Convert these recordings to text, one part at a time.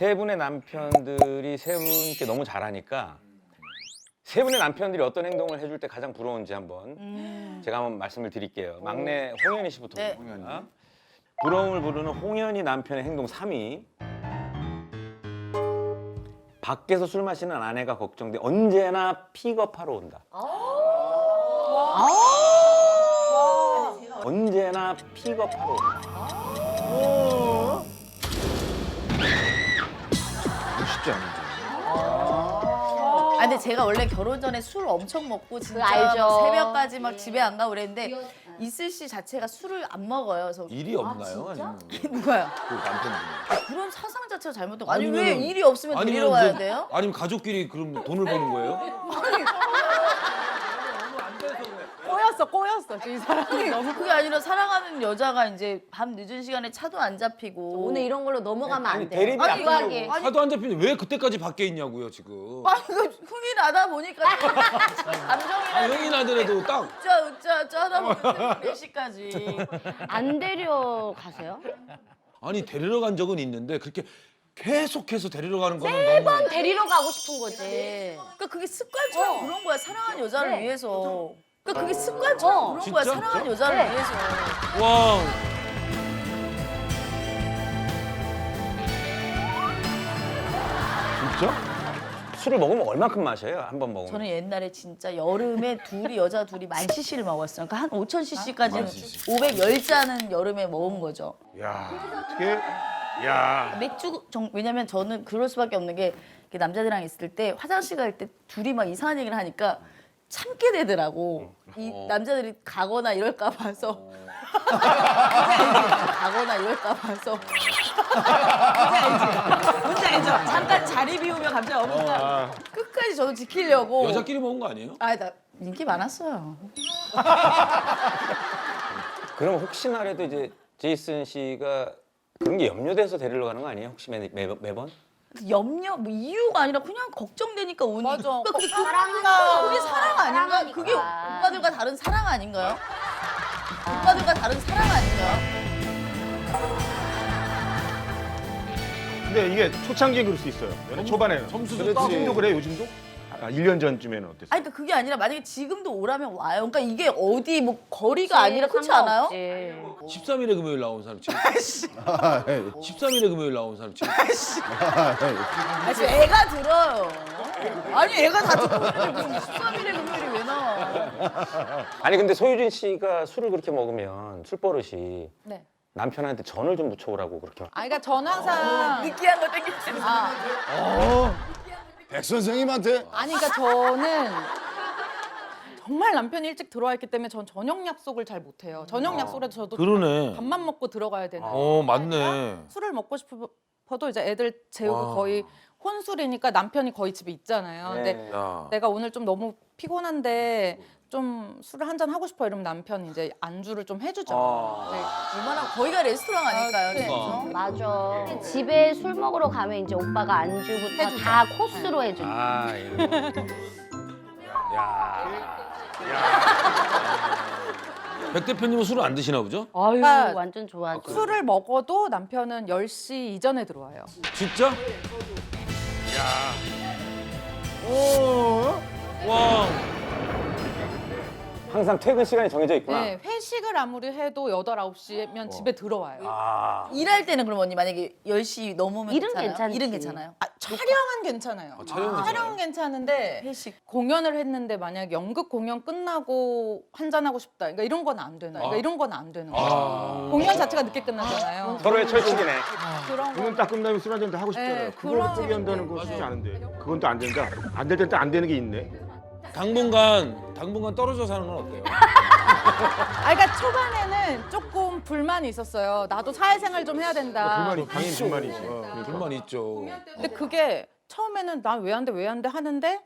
세 분의 남편들이 세 분께 너무 잘하니까 세 분의 남편들이 어떤 행동을 해줄 때 가장 부러운지 한번 제가 한번 말씀을 드릴게요. 막내 홍현희 씨부터. 네. 홍현이. 부러움을 부르는 홍현희 남편의 행동 3위. 밖에서 술 마시는 아내가 걱정돼 언제나 픽업하러 온다. 언제나 픽업하러 온다. 쉽지 않은데. 아 근데 제가 원래 결혼 전에 술 엄청 먹고 진짜 알죠. 막 새벽까지 막 집에 안 가고 그랬는데 이슬 씨 자체가 술을 안 먹어요. 그래서 일이 없나요? 아니면 누가요? 그 남편분이? 그런 사상 자체가 잘못된 거 아니 왜 아니면은- 일이 없으면 데리러 아니면 가야 뭐- 돼요? 아니면 가족끼리 그럼 돈을 버는 거예요? 꼬였어. 이 사람이 너무. 그게 아니라 사랑하는 여자가 이제 밤 늦은 시간에 차도 안 잡히고 오늘 이런 걸로 넘어가면 안 돼. 대립이 아니, 아끼려고. 하도 안 잡히는데 왜 그때까지 밖에 있냐고요 지금? 아니 그 흥이 나다 보니까 아, 감정이라는 형이 나더라도 딱 으짜 하다 보니까 4시까지 안 데려가세요? 아니 데리러 간 적은 있는데 그렇게 계속해서 데리러 가는 거는 매번 너무 데리러 가고 싶은 거지. 그러니까 그게 습관처럼 그런 거야 사랑하는 여자를 네. 위해서 그러니까 그게 습관처럼 그런 거야 진짜? 사랑하는 여자를 네. 위해서 와 진짜? 술을 먹으면 얼마큼 마셔요? 한 번 먹으면? 저는 옛날에 진짜 여름에 여자 둘이 10,000cc를 먹었어요. 그러니까 한 5,000cc까지는 510잔은 여름에 먹은 거죠. 야, 어떻게? 야. 맥주 왜냐면 저는 그럴 수밖에 없는 게 이렇게 남자들이랑 있을 때 화장실 갈 때 둘이 막 이상한 얘기를 하니까 참게 되더라고. 이 남자들이 가거나 이럴까 봐서. 가거나 이럴까 봐서. 뭔지 알죠? 잠깐 자리 비우면 갑자기 어머니까 끝까지 저도 지키려고. 여자끼리 먹은 거 아니에요? 아, 나 인기 많았어요. 그럼 혹시나라도 이제 제이슨 씨가 그런 게 염려돼서 데리러 가는 거 아니에요? 혹시 매번? 염려, 뭐 이유가 아니라 그냥 걱정되니까 오는. 맞아. 그러니까 그게 사랑하니까. 그게 사랑 아닌가? 사랑하니까. 그게 오빠들과 다른 사랑 아닌가요? 오빠들과 다른 사랑 아닌가요? 근데 이게 초창기에 그럴 수 있어요. 연애 초반에는. 점수도 따고. 요즘도 그래, 요즘도? 아, 1년 전쯤에는 어땠어요? 아니, 그러니까 그게 아니라 만약에 지금도 오라면 와요. 그러니까 이게 어디 뭐 거리가 아니라 그렇지 않아요? 13일에 금요일 나온 사람 지금 13일에 금요일 나온 사람 지금 아, 지금 애가 들어요. 아니, 애가 다 듣고 있는데 무슨 13일에 금요일이 왜 나와? 아니 근데 소유진 씨가 술을 그렇게 먹으면 술버릇이 네. 남편한테 전을 좀 묻혀오라고 그렇게. 아, 그러니까 전 항상 느끼한 거 땡기지. 백 선생님한테 아니, 그러니까 저는 정말 남편이 일찍 들어와 있기 때문에 전 저녁 약속을 잘 못해요. 저녁 약속에도 저도 그러네. 밥만 먹고 들어가야 되는. 맞네. 술을 먹고 싶어도 이제 애들 재우고 와. 거의 혼술이니까 남편이 거의 집에 있잖아요. 근데 야. 내가 오늘 좀 너무 피곤한데 좀 술을 한잔 하고 싶어 이러면 남편이 이제 안주를 좀 해주죠. 네. 얼마나 거기가 레스토랑 아닐까요? 네. 진짜? 맞아. 집에 술 먹으러 가면 이제 오빠가 안주부터 다 코스로 해주지. 아, 이거. 야. 백 대표님은 술을 안 드시나 보죠? 아유, 그러니까 완전 좋아하지. 술을 먹어도 남편은 10시 이전에 들어와요. 진짜? 와. 항상 퇴근 시간이 정해져 있구나. 네, 회식을 아무리 해도 8, 9시면 집에 들어와요. 아. 일할 때는 그럼 언니 만약에 10시 넘으면 일은 괜찮아요? 괜찮지. 일은 괜찮아요? 아, 촬영은 괜찮아요. 촬영은 촬영은 괜찮은데 회식. 공연을 했는데 만약 연극 공연 끝나고 한잔하고 싶다. 그러니까 이런 건 안 되는. 그러니까 이런 건 안 되는 거예요. 공연 자체가 늦게 끝나잖아요. 서로의 철칙이네. 그런 공연 거. 딱 끝나면 술 한잔 다 하고 싶잖아요. 네, 그걸 그런 포기한다는 거 쉽지 않은데. 그건 또 안 된다. 안 될 땐 또 안 되는 게 있네. 당분간 떨어져 사는 건 어때요? 아, 그러니까 초반에는 조금 불만이 있었어요. 나도 사회생활 좀 해야 된다. 불만이, 당연히 불만이지. 그러니까. 불만 있죠. 근데 그게 처음에는 나 왜 안 돼 하는데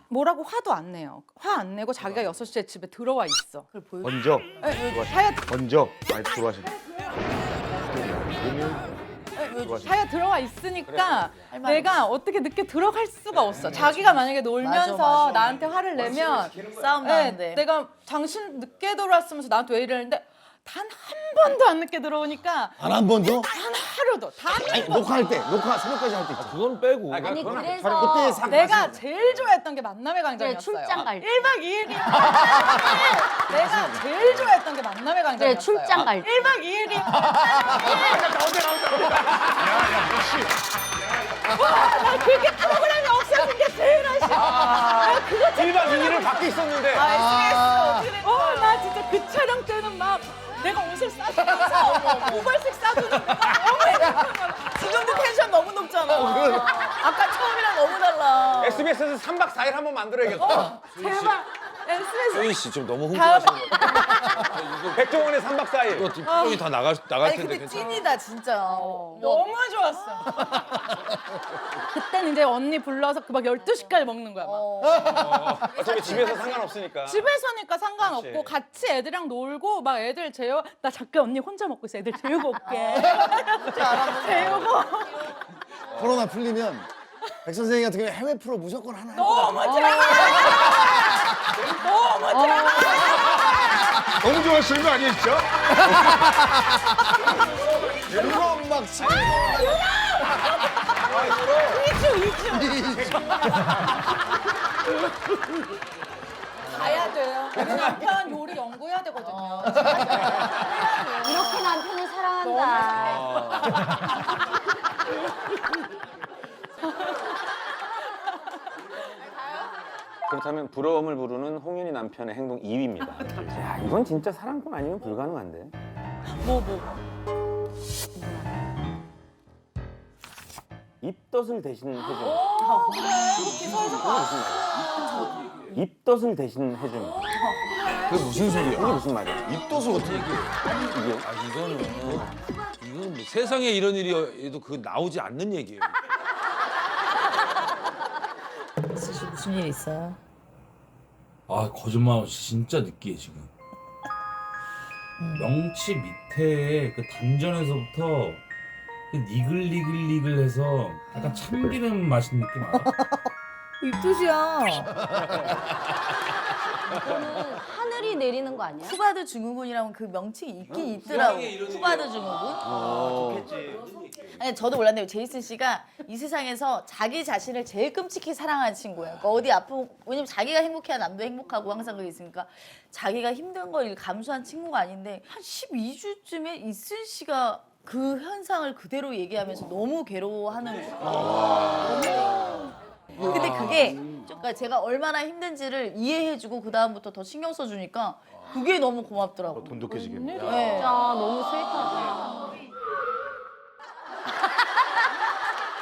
뭐라고 화도 안 내요. 화 안 내고 자기가 6시에 집에 들어와 있어. 그걸 보여. 먼저, 사야 먼저. 많이 좋아하시네. 사야 들어와 있으니까 내가 어떻게 늦게 들어갈 수가 없어. 자기가 만약에 놀면서 맞아. 나한테 화를 내면 싸움 네, 나는데. 내가 당신 늦게 들어왔으면서 나한테 왜 이러는데 단 한 번도 안 늦게 들어오니까 단 한 번도? 단 하루도 단 아니 녹화할 때 녹화 새벽까지 할 때 있잖아. 그건 빼고. 아니 그건 그래서 그때 싹 내가 제일 좋아했던 게 만남의 강정이었어요. 그래, 출장 갈 때. 1박 2일이면 내가 제일 좋아했던 게 만남의 강정이었어요. 그래 출장 갈 때. 1박 2일이면 나 그게 프로그램이 없어진 게 제일 아쉬워. 그거 1박 2일을 밖에 있었는데. SBS 나 진짜 그 촬영 때는 막 내가 옷을 싸주면서 모발색 싸주는 너무 행복한 거야. 지금도 텐션 너무 높잖아. 아까 처음이랑 너무 달라. SBS에서 3박 4일 한번 만들어야겠다. 제발 SBS 소희 씨 지금 너무 흥분하시는 거 같아요. 백종원의 3박 4일. 이거 지금 표정이 다 나갈 아니 텐데 근데 괜찮아. 찐이다 진짜. 너무 좋았어. 그때는 이제 언니 불러서 그 막 12시까지 먹는 거야. 막. 어차피 집에서 상관없으니까. 집에서니까 상관없고 그치. 같이 애들이랑 놀고 막 애들 재워 나 잠깐 언니 혼자 먹고 있어. 애들 재우고 올게. 재우고 코로나 풀리면 백 선생님 같은 경우에 해외 프로 무조건 하나. 너무 재밌어. 너무 재밌어. 너무 좋아하시는 거 아니에요, 진짜? 그럼 막 가야 돼요. 우리 남편 요리 연구해야 되거든요. 이렇게 남편을 사랑한다. 그렇다면 부러움을 부르는 홍윤희 남편의 행동 2위입니다. 야, 이건 진짜 사랑꾼 아니면 불가능한데. 입덧을 대신 해주는. 입덧을 대신 해주는. 그게 무슨 소리야? 이게 무슨 말이야? 입도수 어떻게 얘기해? 이게 아 이거는 뭐 세상에 이런 일이 도 그 나오지 않는 얘기예요. 무슨 일 있어요? 아 거짓말 없이 진짜 느끼해 지금. 명치 밑에 그 단전에서부터 그 니글니글니글해서 약간 참기름 맛인 느낌 알아? 입도시야. 이거는 하늘이 내리는 거 아니야? 후바드 증후군이라면 그 명칭이 있긴 있더라고. 후바드 증후군. 아니 저도 몰랐는데 제이슨 씨가 이 세상에서 자기 자신을 제일 끔찍히 사랑하는 친구예요. 그러니까 어디 아프고 왜냐면 자기가 행복해야 남도 행복하고 항상 그게 있으니까 자기가 힘든 걸 감수한 친구가 아닌데 한 12주쯤에 이슬 씨가 그 현상을 그대로 얘기하면서 너무 괴로워하는 거예요. 근데 그게 그러니까 제가 얼마나 힘든지를 이해해주고 그 다음부터 더 신경 써주니까 그게 너무 고맙더라고요. 돈독해지겠네. 네. 진짜 너무 스윗하다.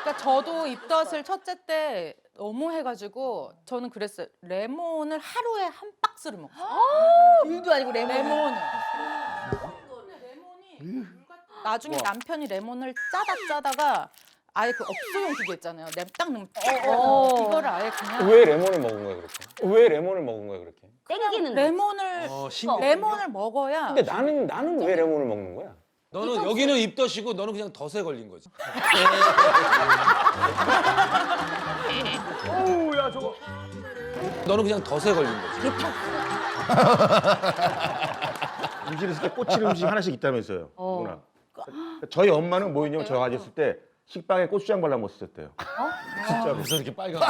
그러니까 저도 입덧을 첫째 때 너무 해가지고 저는 그랬어요. 레몬을 하루에 한 박스를 먹어요. 일도 아니고 레몬. 레몬이 나중에 남편이 레몬을 짜다가 아예 그 업소용 기계 있잖아요. 딱 넣으면 이거를 아예 그냥 왜 레몬을 먹은 거야 그렇게? 왜 레몬을 먹은 거야 그렇게? 땡기는 거. 레몬을 레몬을 먹어야 근데 나는 왜 레몬을 먹는 거야? 너는 여기는 입덧이고 너는 그냥 덫에 걸린 거지. 오우, 야, 저거. 너는 그냥 덫에 걸린 거지. 임신했을 때 꽂힐 음식 하나씩 있다면서요. 누나. 저희 엄마는 뭐였냐면 저 가졌을 때 식빵에 고추장 발라 먹었었대요. 진짜로. 그래서 이렇게 빨간.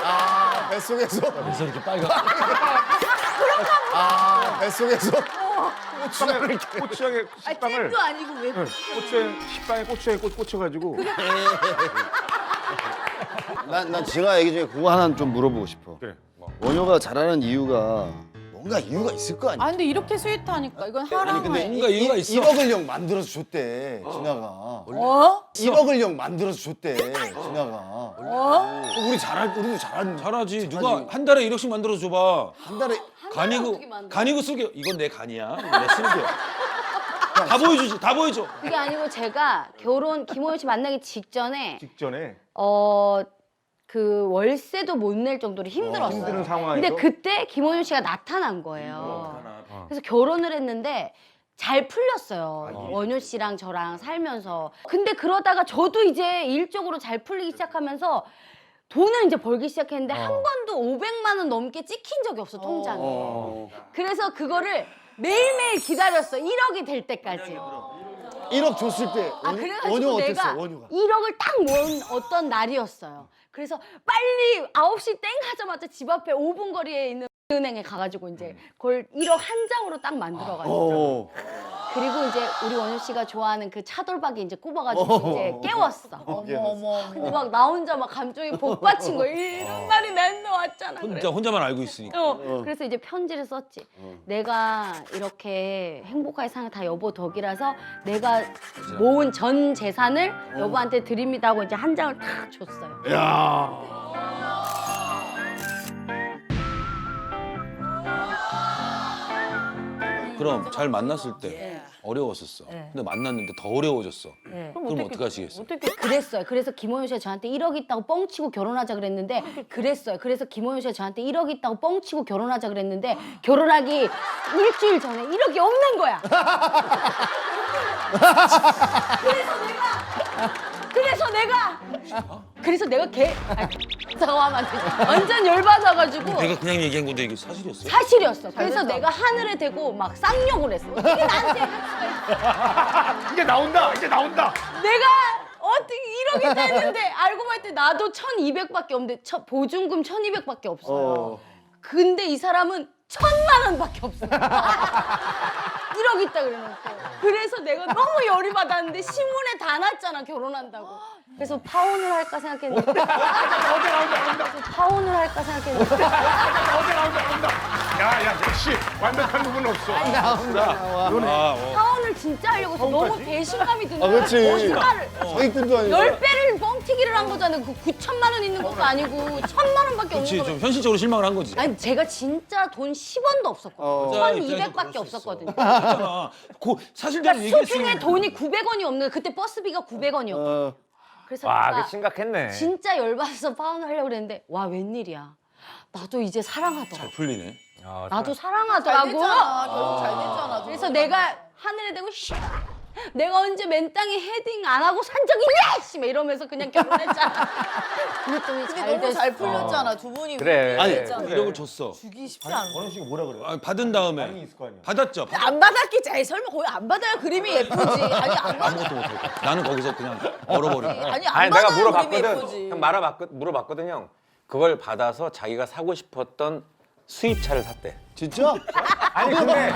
아 뱃속에서 그래서 이렇게 빨간. 아 뱃속에서 고추장에 아니 식빵을 잼도 아니고 왜? 식빵에 고추장에 꽂혀가지고 난 제가 얘기 중에 그거 하나 좀 물어보고 싶어. 그래. 뭐. 원효가 잘하는 이유가 뭔가 이유가 있을 거 아니야? 아 근데 이렇게 스윗하니까 이건 아니 하라고 근데 해. 뭔가 이유가 있어. 1억을 형 만들어서 줬대 진아가. 어? 1억을 형 만들어서 줬대 진아가. 우리도 잘한 잘하지. 누가 한 달에 1억씩 만들어 줘봐. 한 달에 간이고 쓸게. 이건 내 간이야. 내 쓸게야. 다 보여주지. 다 보여줘. 그게 아니고 제가 김호연 씨 만나기 직전에 직전에 그 월세도 못 낼 정도로 힘들었어요. 힘든 상황에서 근데 그때 김호연 씨가 나타난 거예요. 그래서 결혼을 했는데 잘 풀렸어요. 원효 씨랑 저랑 살면서. 근데 그러다가 저도 이제 일적으로 잘 풀리기 시작하면서 돈을 이제 벌기 시작했는데 한 번도 500만 원 넘게 찍힌 적이 없어 통장에. 그래서 그거를 매일매일 기다렸어. 1억이 될 때까지. 1억 줬을 때 아, 원효, 그래가지고 원효가 내가 어땠어? 원효가. 1억을 딱 모은 어떤 날이었어요. 그래서 빨리 9시 땡 하자마자 집 앞에 5분 거리에 있는 은행에 가가지고 이제 그걸 1억 한 장으로 딱 만들어가지고. 그리고 이제 우리 원효 씨가 좋아하는 그 차돌박이 이제 굽어가지고 이제 깨웠어. 어머. 근데 막 나 혼자 막 감정이 복받친 거야. 이런 날이 맨날 왔잖아. 그래서. 혼자만 알고 있으니까. 그래서 이제 편지를 썼지. 내가 이렇게 행복하게 사는 다 여보 덕이라서 내가 모은 전 재산을 여보한테 드립니다 하고 이제 한 장을 탁 줬어요. 야. 그럼 잘 만났을 때 어려웠었어. 근데 만났는데 더 어려워졌어. 그럼 어떻게 하시겠어? 어떻게 그랬어요. 그래서 김원효 씨가 저한테 1억 있다고 뻥치고 결혼하자 그랬는데 그랬어요. 그래서 김원효 씨가 저한테 1억 있다고 뻥치고 결혼하자 그랬는데 결혼하기 일주일 전에 1억이 없는 거야. 그래서 내가 잠깐만 완전 열받아가지고 내가 그냥 얘기한 건데 이게 사실이었어? 사실이었어. 그래서 내가 하늘에 대고 막 쌍욕을 했어. 어떻게 나한테 이럴 수가 있어. 이제 나온다. 이제 나온다. 내가 어떻게 1억이 됐는데 알고 봤더니 나도 1,200밖에 없는데 보증금 1,200밖에 없어요. 근데 이 사람은 1,000만 원밖에 없어요. 1억 있다 그래놓고. 그래서 내가 너무 열이 받았는데 신문에 다 났잖아 결혼한다고. 그래서 파혼을 할까 생각했는데. 그래서 파혼을 할까 생각했는데. 야, 역시 완벽한 부분은 없어. 파혼을 진짜 하려고 해서 너무 배신감이 드는 아, 거야. 그렇지. 거짓말을. 사기꾼도 아니고. 10배를 뻥튀기를 한 거잖아요. 그 9천만 원 있는 것도 아니고 1,000만 원밖에 그렇지, 없는 거. 좀 현실적으로 실망을 한 거지. 아니 제가 진짜 돈 10원도 없었거든요. 여자 1,200밖에 입장에서 없었거든요. 그렇잖아. 사실대로 그러니까 얘기했으면. 수중에 돈이 900원이 없는 그때 버스비가 900원이었고. 그래서 와, 내가 그 심각했네. 진짜 열받아서 파혼을 하려고 그랬는데 와 웬일이야. 나도 이제 사랑하더라고. 풀리네. 나도 잘 사랑하더라고. 됐잖아. 결국 잘 됐잖아. 그래서 내가 하늘에 대고 내가 언제 맨 땅에 헤딩 안 하고 산 적이 있냐 씨 막 이러면서 그냥 결혼했잖아. 그랬더니 근데 잘 너무 됐어. 잘 풀렸잖아. 두 분이 그래. 아니, 됐잖아. 1억을 줬어. 주기 쉽지 않아. 원효 씨가 뭐라 그래요? 아니, 받은 다음에 반응이 있을 거 아니야. 받았죠. 안 받았겠지. 에이, 설마 거의 안 받아야 그림이 예쁘지. 아니 안 받아. 아무것도 못하고. 나는 거기서 그냥 얼어버리고. 아니 안 아니 내가 받아야 그림이 물어봤거든. 예쁘지. 형 물어봤거든 형. 그걸 받아서 자기가 사고 싶었던 수입차를 샀대. 진짜? 아니 근데